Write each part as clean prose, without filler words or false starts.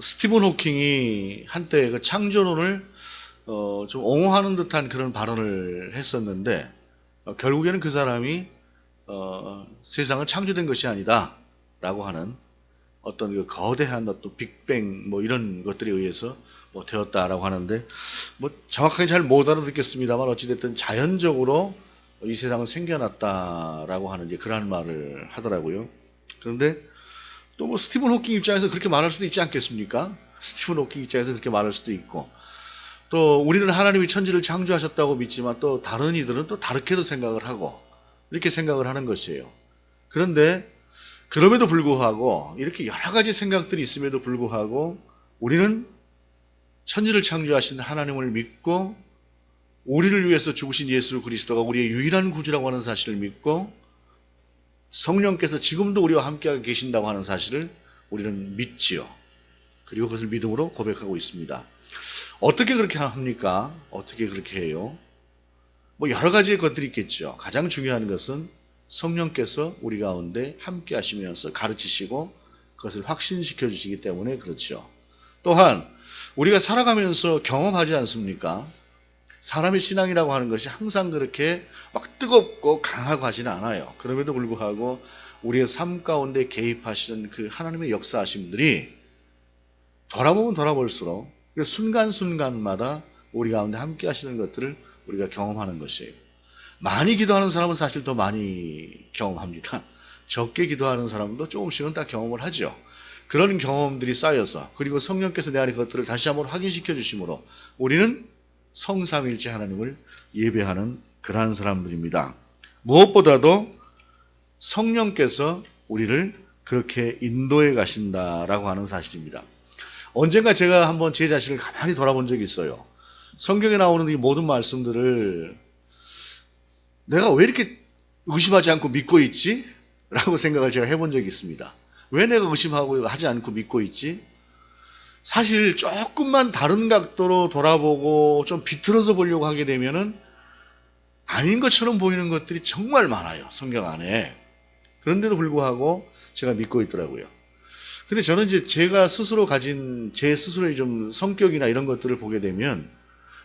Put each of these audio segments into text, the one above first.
스티븐 호킹이 한때 그 창조론을 좀 옹호하는 듯한 그런 발언을 했었는데 결국에는 그 사람이 세상은 창조된 것이 아니다 라고 하는 어떤 그 거대한 어떤 빅뱅 뭐 이런 것들에 의해서 뭐 되었다라고 하는데 뭐 정확하게 잘 못 알아듣겠습니다만 어찌됐든 자연적으로 이 세상은 생겨났다라고 하는 이제 그런 말을 하더라고요. 그런데 또 뭐 스티븐 호킹 입장에서 그렇게 말할 수도 있지 않겠습니까? 스티븐 호킹 입장에서 그렇게 말할 수도 있고 또 우리는 하나님이 천지를 창조하셨다고 믿지만 또 다른 이들은 또 다르게도 생각을 하고 이렇게 생각을 하는 것이에요. 그런데 그럼에도 불구하고 이렇게 여러 가지 생각들이 있음에도 불구하고 우리는 천지를 창조하신 하나님을 믿고 우리를 위해서 죽으신 예수 그리스도가 우리의 유일한 구주라고 하는 사실을 믿고 성령께서 지금도 우리와 함께 계신다고 하는 사실을 우리는 믿지요. 그리고 그것을 믿음으로 고백하고 있습니다. 어떻게 그렇게 합니까? 어떻게 그렇게 해요? 뭐 여러 가지의 것들이 있겠죠. 가장 중요한 것은 성령께서 우리 가운데 함께 하시면서 가르치시고 그것을 확신시켜 주시기 때문에 그렇죠. 또한 우리가 살아가면서 경험하지 않습니까? 사람의 신앙이라고 하는 것이 항상 그렇게 막 뜨겁고 강하고 하지는 않아요. 그럼에도 불구하고 우리의 삶 가운데 개입하시는 그 하나님의 역사하심들이 돌아보면 돌아볼수록 순간순간마다 우리 가운데 함께 하시는 것들을 우리가 경험하는 것이에요. 많이 기도하는 사람은 사실 더 많이 경험합니다. 적게 기도하는 사람도 조금씩은 다 경험을 하죠. 그런 경험들이 쌓여서 그리고 성령께서 내 안에 그것들을 다시 한번 확인시켜 주심으로 우리는 성삼일체 하나님을 예배하는 그러한 사람들입니다. 무엇보다도 성령께서 우리를 그렇게 인도해 가신다라고 하는 사실입니다. 언젠가 제가 한번 제 자신을 가만히 돌아본 적이 있어요. 성경에 나오는 이 모든 말씀들을 내가 왜 이렇게 의심하지 않고 믿고 있지? 라고 생각을 제가 해본 적이 있습니다. 왜 내가 의심하고 하지 않고 믿고 있지? 사실 조금만 다른 각도로 돌아보고 좀 비틀어서 보려고 하게 되면은 아닌 것처럼 보이는 것들이 정말 많아요. 성경 안에. 그런데도 불구하고 제가 믿고 있더라고요. 근데 저는 이제 제가 스스로 가진 제 스스로의 좀 성격이나 이런 것들을 보게 되면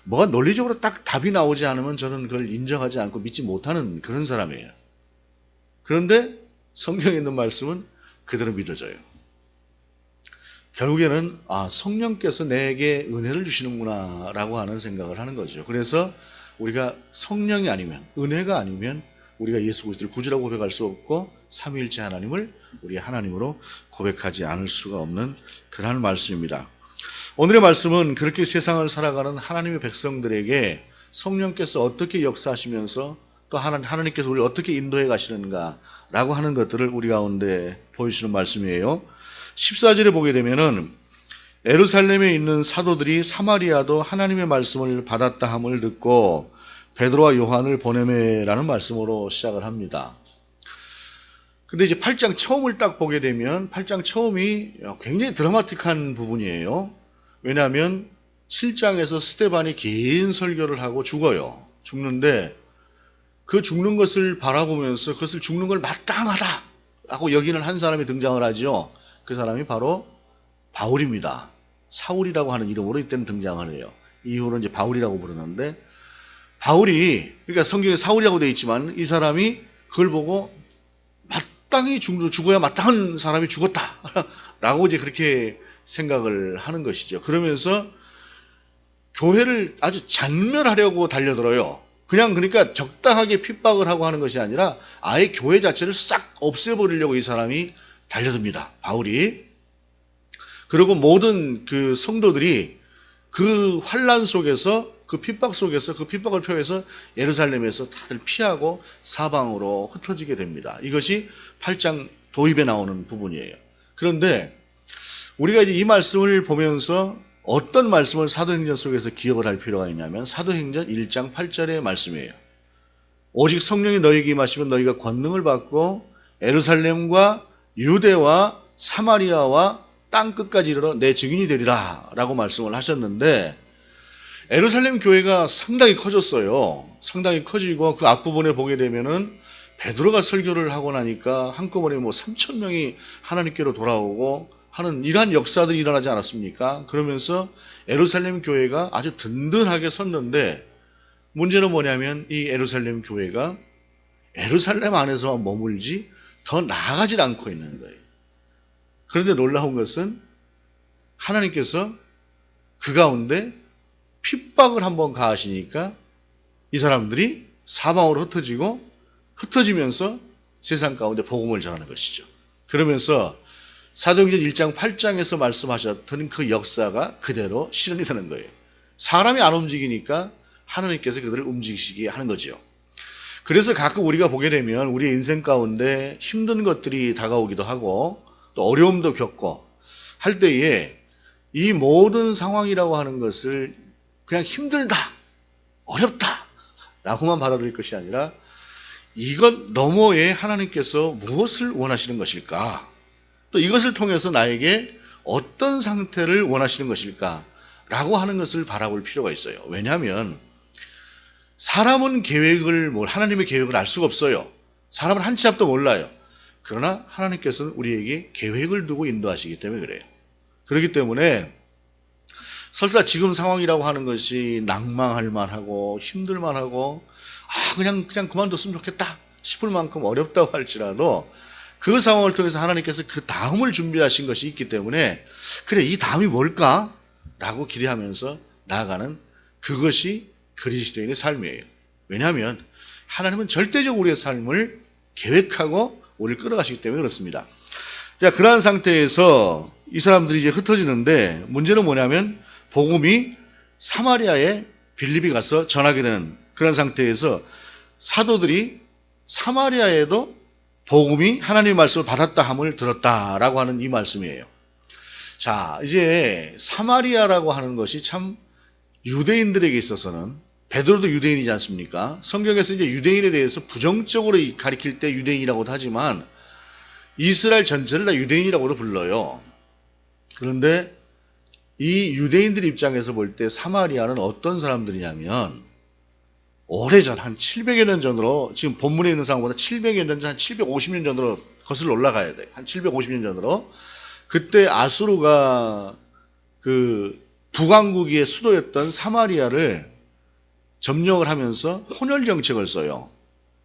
뭐가 논리적으로 딱 답이 나오지 않으면 저는 그걸 인정하지 않고 믿지 못하는 그런 사람이에요. 그런데 성경에 있는 말씀은 그대로 믿어져요. 결국에는 성령께서 내게 은혜를 주시는구나 라고 하는 생각을 하는 거죠. 그래서 우리가 성령이 아니면 은혜가 아니면 우리가 예수 그리스도를 구주라고 고백할 수 없고 삼위일체 하나님을 우리 하나님으로 고백하지 않을 수가 없는 그러한 말씀입니다. 오늘의 말씀은 그렇게 세상을 살아가는 하나님의 백성들에게 성령께서 어떻게 역사하시면서 또 하나님께서 우리를 어떻게 인도해 가시는가라고 하는 것들을 우리 가운데 보여주시는 말씀이에요. 14절에 보게 되면은 예루살렘에 있는 사도들이 사마리아도 하나님의 말씀을 받았다 함을 듣고 베드로와 요한을 보내매라는 말씀으로 시작을 합니다. 근데 이제 8장 처음을 딱 보게 되면 8장 처음이 굉장히 드라마틱한 부분이에요. 왜냐하면 7장에서 스데반이 긴 설교를 하고 죽어요. 죽는데 그 죽는 것을 바라보면서 그것을 죽는 걸 마땅하다 하고 여기는 한 사람이 등장을 하죠. 그 사람이 바로 바울입니다. 사울이라고 하는 이름으로 이때는 등장을 해요. 이후로 이제 바울이라고 부르는데 바울이 그러니까 성경에 사울이라고 되어 있지만 이 사람이 그걸 보고 마땅히 죽어야 마땅한 사람이 죽었다 라고 이제 그렇게 생각을 하는 것이죠. 그러면서 교회를 아주 잔멸하려고 달려들어요. 그러니까 적당하게 핍박을 하고 하는 것이 아니라 아예 교회 자체를 싹 없애버리려고 이 사람이 달려듭니다. 바울이. 그리고 모든 그 성도들이 그 환난 속에서 그 핍박 속에서 그 핍박을 표해서 예루살렘에서 다들 피하고 사방으로 흩어지게 됩니다. 이것이 8장 도입에 나오는 부분이에요. 그런데 우리가 이제 이 말씀을 보면서 어떤 말씀을 사도행전 속에서 기억을 할 필요가 있냐면 사도행전 1장 8절의 말씀이에요. 오직 성령이 너희에게 임하시면 너희가 권능을 받고 예루살렘과 유대와 사마리아와 땅 끝까지 이르러 내 증인이 되리라 라고 말씀을 하셨는데 예루살렘 교회가 상당히 커졌어요. 상당히 커지고 그 앞부분에 보게 되면은 베드로가 설교를 하고 나니까 한꺼번에 3,000명이 하나님께로 돌아오고 하는 이러한 역사들이 일어나지 않았습니까? 그러면서 예루살렘 교회가 아주 든든하게 섰는데 문제는 뭐냐면 이 예루살렘 교회가 예루살렘 안에서만 머물지 더 나아가질 않고 있는 거예요. 그런데 놀라운 것은 하나님께서 그 가운데 핍박을 한번 가하시니까 이 사람들이 사방으로 흩어지면서 세상 가운데 복음을 전하는 것이죠. 그러면서 사도행전 1장 8장에서 말씀하셨던 그 역사가 그대로 실현이 되는 거예요. 사람이 안 움직이니까 하나님께서 그들을 움직이시게 하는 거죠. 그래서 가끔 우리가 보게 되면 우리 인생 가운데 힘든 것들이 다가오기도 하고 또 어려움도 겪고 할 때에 이 모든 상황이라고 하는 것을 그냥 힘들다, 어렵다 라고만 받아들일 것이 아니라 이것 너머에 하나님께서 무엇을 원하시는 것일까? 또 이것을 통해서 나에게 어떤 상태를 원하시는 것일까? 라고 하는 것을 바라볼 필요가 있어요. 왜냐하면 사람은 하나님의 계획을 알 수가 없어요. 사람은 한 치 앞도 몰라요. 그러나 하나님께서는 우리에게 계획을 두고 인도하시기 때문에 그래요. 그렇기 때문에 설사 지금 상황이라고 하는 것이 낭망할 만하고 힘들 만하고 그냥 그만뒀으면 좋겠다 싶을 만큼 어렵다고 할지라도 그 상황을 통해서 하나님께서 그 다음을 준비하신 것이 있기 때문에 그래 이 다음이 뭘까? 라고 기대하면서 나아가는 그것이 그리스도인의 삶이에요. 왜냐하면 하나님은 절대적으로 우리의 삶을 계획하고 우리를 끌어가시기 때문에 그렇습니다. 자, 그러한 상태에서 이 사람들이 이제 흩어지는데 문제는 뭐냐면 복음이 사마리아에 빌립이 가서 전하게 되는 그런 상태에서 사도들이 사마리아에도 복음이 하나님의 말씀을 받았다 함을 들었다라고 하는 이 말씀이에요. 자, 이제 사마리아라고 하는 것이 참 유대인들에게 있어서는 베드로도 유대인이지 않습니까? 성경에서 이제 유대인에 대해서 부정적으로 가리킬 때 유대인이라고도 하지만 이스라엘 전체를 다 유대인이라고도 불러요. 그런데 이 유대인들 입장에서 볼 때 사마리아는 어떤 사람들이냐면 오래전 한 700여 년 전으로 지금 본문에 있는 상황보다 700여 년 전, 한 750년 전으로 거슬러 올라가야 돼. 한 750년 전으로. 그때 아수르가 그 북왕국의 수도였던 사마리아를 점령을 하면서 혼혈 정책을 써요.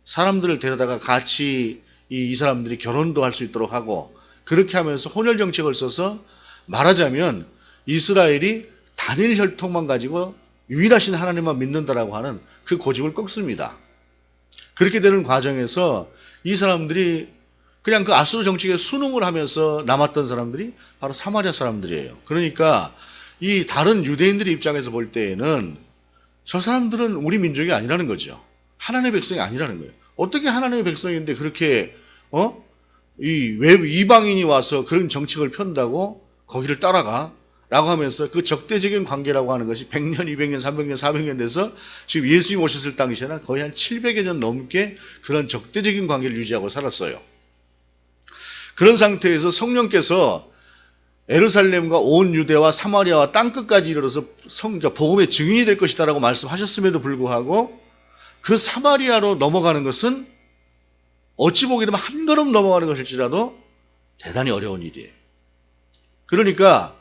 사람들을 데려다가 같이 이 사람들이 결혼도 할 수 있도록 하고 그렇게 하면서 혼혈 정책을 써서 말하자면 이스라엘이 단일 혈통만 가지고 유일하신 하나님만 믿는다라고 하는 그 고집을 꺾습니다. 그렇게 되는 과정에서 이 사람들이 그냥 그 아수르 정책에 순응을 하면서 남았던 사람들이 바로 사마리아 사람들이에요. 그러니까 이 다른 유대인들의 입장에서 볼 때에는 저 사람들은 우리 민족이 아니라는 거죠. 하나님의 백성이 아니라는 거예요. 어떻게 하나님의 백성인데 그렇게 이방인이 와서 그런 정책을 편다고 거기를 따라가? 라고 하면서 그 적대적인 관계라고 하는 것이 100년, 200년, 300년, 400년 돼서 지금 예수님 오셨을 당시에는 거의 한 700여 년 넘게 그런 적대적인 관계를 유지하고 살았어요. 그런 상태에서 성령께서 예루살렘과 온 유대와 사마리아와 땅끝까지 이르러서 그러니까 복음의 증인이 될 것이다라고 말씀하셨음에도 불구하고 그 사마리아로 넘어가는 것은 어찌 보게 되면 한 걸음 넘어가는 것일지라도 대단히 어려운 일이에요. 그러니까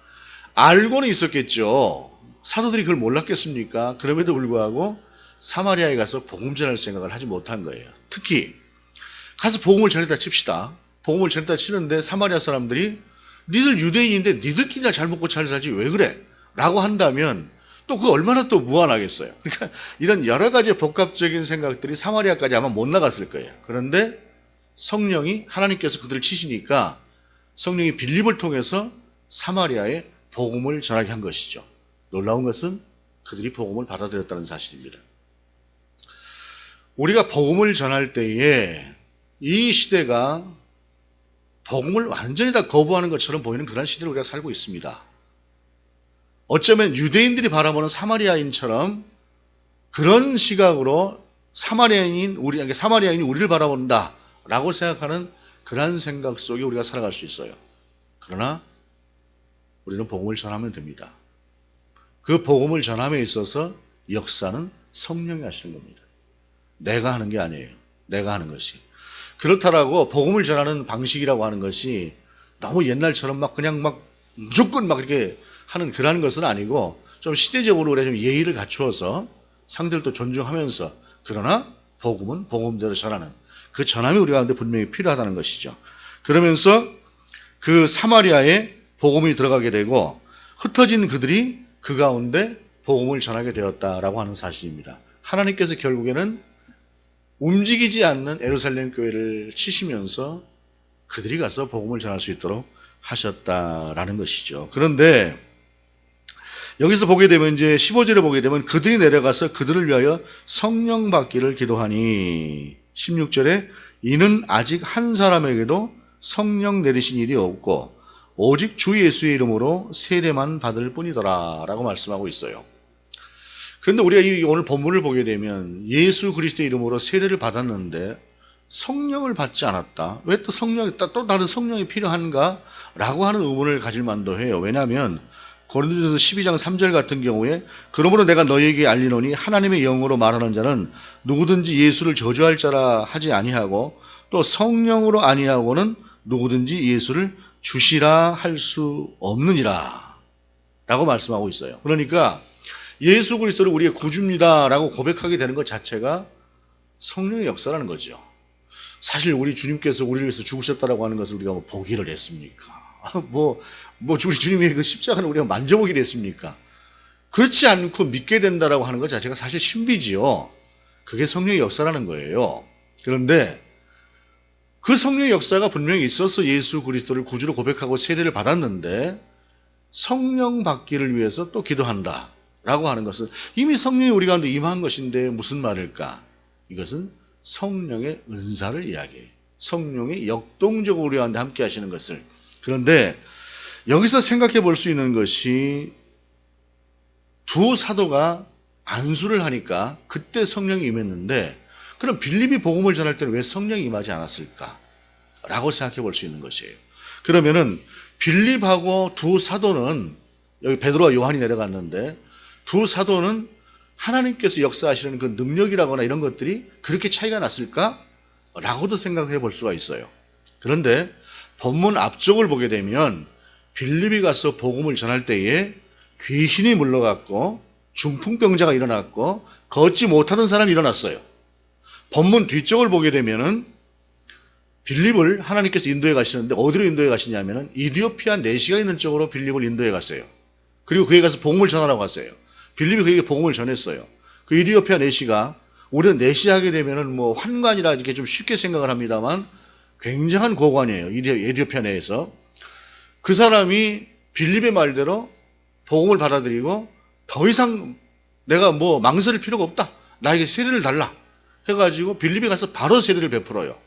알고는 있었겠죠. 사도들이 그걸 몰랐겠습니까? 그럼에도 불구하고 사마리아에 가서 복음 전할 생각을 하지 못한 거예요. 특히 가서 복음을 전했다 칩시다. 복음을 전했다 치는데 사마리아 사람들이 니들 유대인인데 니들끼리나 잘 먹고 잘 살지 왜 그래? 라고 한다면 또 그거 얼마나 또 무한하겠어요. 그러니까 이런 여러 가지 복합적인 생각들이 사마리아까지 아마 못 나갔을 거예요. 그런데 성령이 하나님께서 그들을 치시니까 성령이 빌립을 통해서 사마리아에 복음을 전하게 한 것이죠. 놀라운 것은 그들이 복음을 받아들였다는 사실입니다. 우리가 복음을 전할 때에 이 시대가 복음을 완전히 다 거부하는 것처럼 보이는 그런 시대를 우리가 살고 있습니다. 어쩌면 유대인들이 바라보는 사마리아인처럼 그런 시각으로 사마리아인이 우리를 바라본다라고 생각하는 그런 생각 속에 우리가 살아갈 수 있어요. 그러나 우리는 복음을 전하면 됩니다. 그 복음을 전함에 있어서 역사는 성령이 하시는 겁니다. 내가 하는 게 아니에요. 내가 하는 것이. 그렇다라고 복음을 전하는 방식이라고 하는 것이 너무 옛날처럼 그냥 무조건 막 이렇게 하는 그런 것은 아니고 좀 시대적으로 우리가 좀 예의를 갖추어서 상대를 존중하면서 그러나 복음은 복음대로 전하는 그 전함이 우리 가운데 분명히 필요하다는 것이죠. 그러면서 그 사마리아에 복음이 들어가게 되고 흩어진 그들이 그 가운데 복음을 전하게 되었다라고 하는 사실입니다. 하나님께서 결국에는 움직이지 않는 예루살렘 교회를 치시면서 그들이 가서 복음을 전할 수 있도록 하셨다라는 것이죠. 그런데 여기서 보게 되면 이제 15절에 보게 되면 그들이 내려가서 그들을 위하여 성령 받기를 기도하니 16절에 이는 아직 한 사람에게도 성령 내리신 일이 없고 오직 주 예수의 이름으로 세례만 받을 뿐이더라 라고 말씀하고 있어요. 그런데 우리가 이 오늘 본문을 보게 되면 예수 그리스도의 이름으로 세례를 받았는데 성령을 받지 않았다. 왜 또 성령이 또 다른 성령이 필요한가? 라고 하는 의문을 가질 만도 해요. 왜냐하면 고린도전서 12장 3절 같은 경우에 그러므로 내가 너희에게 알리노니 하나님의 영으로 말하는 자는 누구든지 예수를 저주할 자라 하지 아니하고 또 성령으로 아니하고는 누구든지 예수를 주시라 할 수 없느니라 라고 말씀하고 있어요. 그러니까 예수 그리스도를 우리의 구주입니다 라고 고백하게 되는 것 자체가 성령의 역사라는 거죠. 사실 우리 주님께서 우리를 위해서 죽으셨다라고 하는 것을 우리가 보기를 했습니까? 우리 주님의 그 십자가를 우리가 만져보기를 했습니까? 그렇지 않고 믿게 된다라고 하는 것 자체가 사실 신비지요. 그게 성령의 역사라는 거예요. 그런데 그 성령의 역사가 분명히 있어서 예수 그리스도를 구주로 고백하고 세례를 받았는데 성령 받기를 위해서 또 기도한다라고 하는 것은 이미 성령이 우리 가운데 임한 것인데 무슨 말일까? 이것은 성령의 은사를 이야기해요. 성령이 역동적으로 우리 가운데 함께 하시는 것을. 그런데 여기서 생각해 볼 수 있는 것이 두 사도가 안수를 하니까 그때 성령이 임했는데 그럼 빌립이 복음을 전할 때는 왜 성령이 임하지 않았을까? 라고 생각해 볼 수 있는 것이에요. 그러면은 빌립하고 두 사도는 여기 베드로와 요한이 내려갔는데 두 사도는 하나님께서 역사하시는 그 능력이라거나 이런 것들이 그렇게 차이가 났을까? 라고도 생각해 볼 수가 있어요. 그런데 본문 앞쪽을 보게 되면 빌립이 가서 복음을 전할 때에 귀신이 물러갔고 중풍병자가 일어났고 걷지 못하던 사람이 일어났어요. 본문 뒤쪽을 보게 되면은 빌립을 하나님께서 인도해 가시는데 어디로 인도해 가시냐면은 이디오피아 내시가 있는 쪽으로 빌립을 인도해 갔어요. 그리고 그에 가서 복음을 전하라고 갔어요. 빌립이 그에게 복음을 전했어요. 그 이디오피아 내시가 우리는 내시하게 되면은 환관이라 이렇게 좀 쉽게 생각을 합니다만 굉장한 고관이에요. 이디오피아 내에서. 그 사람이 빌립의 말대로 복음을 받아들이고 더 이상 내가 망설일 필요가 없다. 나에게 세례를 달라. 해가지고 빌립이 가서 바로 세례를 베풀어요.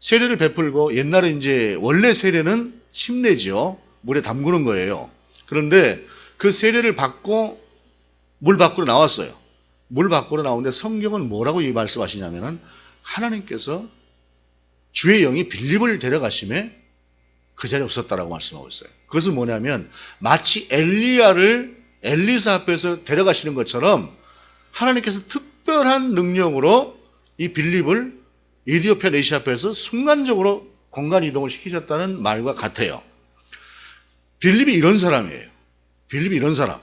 세례를 베풀고 옛날에 이제 원래 세례는 침례지요. 물에 담그는 거예요. 그런데 그 세례를 받고 물 밖으로 나왔어요. 물 밖으로 나오는데 성경은 뭐라고 이 말씀하시냐면은 하나님께서 주의 영이 빌립을 데려가심에 그 자리에 없었다라고 말씀하고 있어요. 그것은 뭐냐면 마치 엘리야를 엘리사 앞에서 데려가시는 것처럼 하나님께서 특별한 능력으로 이 빌립을 이디오피아 내시 앞에서 순간적으로 공간 이동을 시키셨다는 말과 같아요. 빌립이 이런 사람이에요. 빌립이 이런 사람.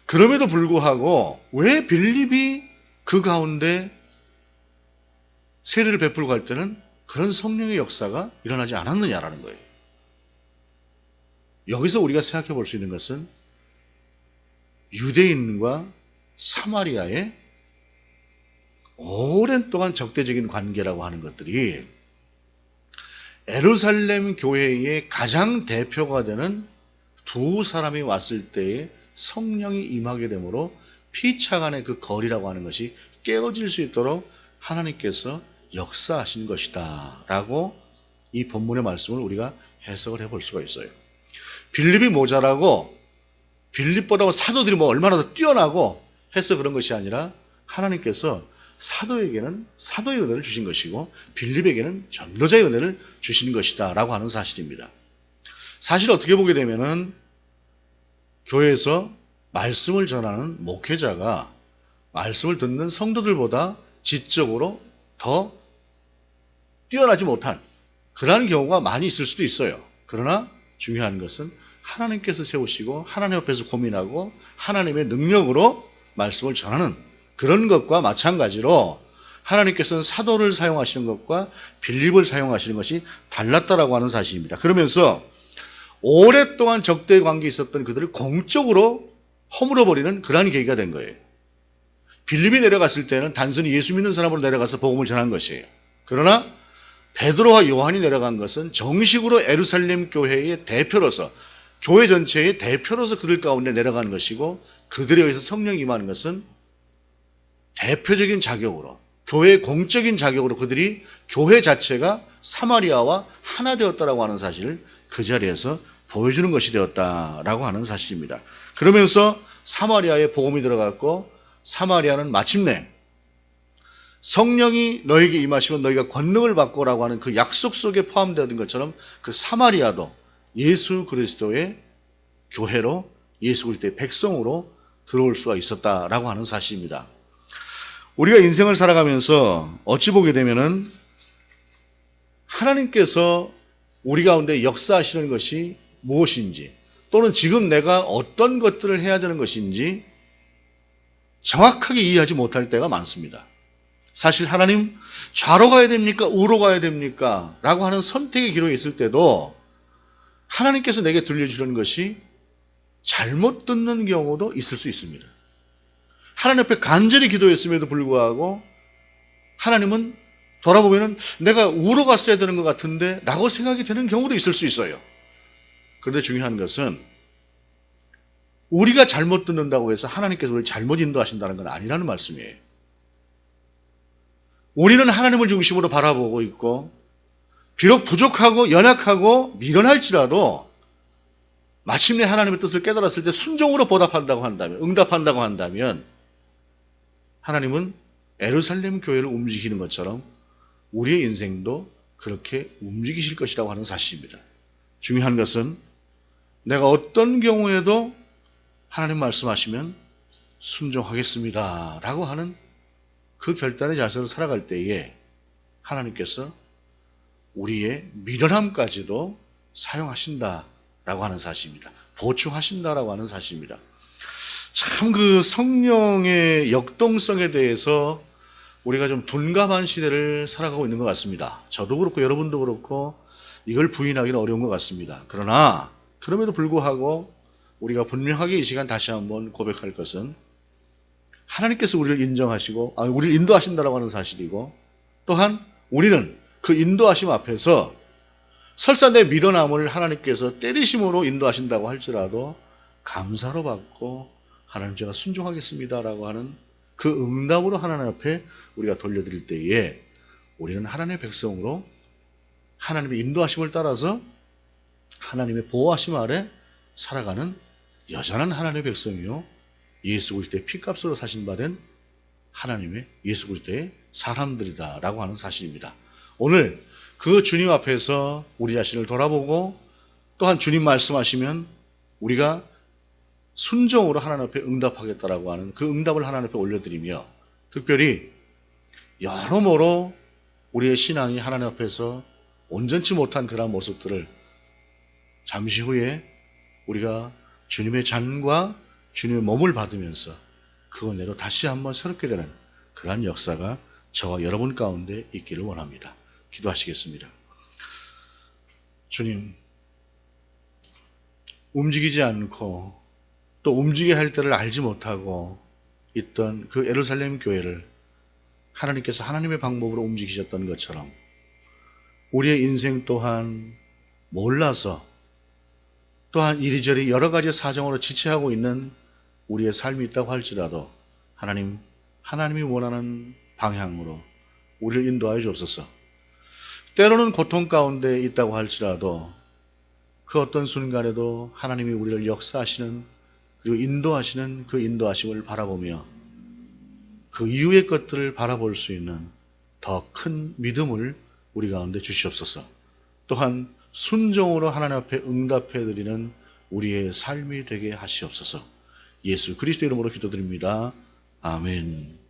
그럼에도 불구하고 왜 빌립이 그 가운데 세례를 베풀고 할 때는 그런 성령의 역사가 일어나지 않았느냐라는 거예요. 여기서 우리가 생각해 볼 수 있는 것은 유대인과 사마리아의 오랜 동안 적대적인 관계라고 하는 것들이 예루살렘 교회의 가장 대표가 되는 두 사람이 왔을 때에 성령이 임하게 되므로 피차간의 그 거리라고 하는 것이 깨어질 수 있도록 하나님께서 역사하신 것이다 라고 이 본문의 말씀을 우리가 해석을 해볼 수가 있어요. 빌립이 모자라고 빌립보다 사도들이 얼마나 더 뛰어나고 해서 그런 것이 아니라 하나님께서 사도에게는 사도의 은혜를 주신 것이고 빌립에게는 전도자의 은혜를 주신 것이다 라고 하는 사실입니다. 사실 어떻게 보게 되면은 교회에서 말씀을 전하는 목회자가 말씀을 듣는 성도들보다 지적으로 더 뛰어나지 못한 그러한 경우가 많이 있을 수도 있어요. 그러나 중요한 것은 하나님께서 세우시고 하나님 앞에서 고민하고 하나님의 능력으로 말씀을 전하는 그런 것과 마찬가지로 하나님께서는 사도를 사용하시는 것과 빌립을 사용하시는 것이 달랐다라고 하는 사실입니다. 그러면서 오랫동안 적대 관계에 있었던 그들을 공적으로 허물어버리는 그러한 계기가 된 거예요. 빌립이 내려갔을 때는 단순히 예수 믿는 사람으로 내려가서 복음을 전한 것이에요. 그러나 베드로와 요한이 내려간 것은 정식으로 예루살렘 교회의 대표로서 교회 전체의 대표로서 그들 가운데 내려가는 것이고 그들에 의해서 성령이 임하는 것은 대표적인 자격으로 교회의 공적인 자격으로 그들이 교회 자체가 사마리아와 하나 되었다라고 하는 사실을 그 자리에서 보여주는 것이 되었다라고 하는 사실입니다. 그러면서 사마리아에 복음이 들어갔고 사마리아는 마침내 성령이 너에게 임하시면 너희가 권능을 받고라고 하는 그 약속 속에 포함되었던 것처럼 그 사마리아도 예수 그리스도의 교회로 예수 그리스도의 백성으로 들어올 수가 있었다라고 하는 사실입니다. 우리가 인생을 살아가면서 어찌 보게 되면은 하나님께서 우리 가운데 역사하시는 것이 무엇인지 또는 지금 내가 어떤 것들을 해야 되는 것인지 정확하게 이해하지 못할 때가 많습니다. 사실 하나님 좌로 가야 됩니까? 우로 가야 됩니까? 라고 하는 선택의 기로에 있을 때도 하나님께서 내게 들려주는 것이 잘못 듣는 경우도 있을 수 있습니다. 하나님 앞에 간절히 기도했음에도 불구하고 하나님은 돌아보면 내가 우로 갔어야 되는 것 같은데 라고 생각이 되는 경우도 있을 수 있어요. 그런데 중요한 것은 우리가 잘못 듣는다고 해서 하나님께서 우리를 잘못 인도하신다는 건 아니라는 말씀이에요. 우리는 하나님을 중심으로 바라보고 있고 비록 부족하고 연약하고 미련할지라도 마침내 하나님의 뜻을 깨달았을 때 순종으로 보답한다고 한다면 응답한다고 한다면 하나님은 예루살렘 교회를 움직이는 것처럼 우리의 인생도 그렇게 움직이실 것이라고 하는 사실입니다. 중요한 것은 내가 어떤 경우에도 하나님 말씀하시면 순종하겠습니다 라고 하는 그 결단의 자세로 살아갈 때에 하나님께서 우리의 미련함까지도 사용하신다라고 하는 사실입니다. 보충하신다라고 하는 사실입니다. 참 그 성령의 역동성에 대해서 우리가 좀 둔감한 시대를 살아가고 있는 것 같습니다. 저도 그렇고 여러분도 그렇고 이걸 부인하기는 어려운 것 같습니다. 그러나 그럼에도 불구하고 우리가 분명하게 이 시간 다시 한번 고백할 것은 하나님께서 우리를 인정하시고 우리를 인도하신다라고 하는 사실이고 또한 우리는 그 인도하심 앞에서 설사 내 미련함을 하나님께서 때리심으로 인도하신다고 할지라도 감사로 받고 하나님 제가 순종하겠습니다라고 하는 그 응답으로 하나님 앞에 우리가 돌려드릴 때에 우리는 하나님의 백성으로 하나님의 인도하심을 따라서 하나님의 보호하심 아래 살아가는 여전한 하나님의 백성이요 예수 그리스도의 피값으로 사신 바 된 하나님의 예수 그리스도의 사람들이다라고 하는 사실입니다. 오늘 그 주님 앞에서 우리 자신을 돌아보고 또한 주님 말씀하시면 우리가 순종으로 하나님 앞에 응답하겠다라고 하는 그 응답을 하나님 앞에 올려드리며 특별히 여러모로 우리의 신앙이 하나님 앞에서 온전치 못한 그러한 모습들을 잠시 후에 우리가 주님의 잔과 주님의 몸을 받으면서 그 은혜로 다시 한번 새롭게 되는 그러한 역사가 저와 여러분 가운데 있기를 원합니다. 기도하시겠습니다. 주님, 움직이지 않고 또 움직여야 할 때를 알지 못하고 있던 그 예루살렘 교회를 하나님께서 하나님의 방법으로 움직이셨던 것처럼 우리의 인생 또한 몰라서 또한 이리저리 여러 가지 사정으로 지체하고 있는 우리의 삶이 있다고 할지라도 하나님이 원하는 방향으로 우리를 인도하여 주옵소서. 때로는 고통 가운데 있다고 할지라도 그 어떤 순간에도 하나님이 우리를 역사하시는 그리고 인도하시는 그 인도하심을 바라보며 그 이후의 것들을 바라볼 수 있는 더 큰 믿음을 우리 가운데 주시옵소서. 또한 순종으로 하나님 앞에 응답해드리는 우리의 삶이 되게 하시옵소서. 예수 그리스도 이름으로 기도드립니다. 아멘.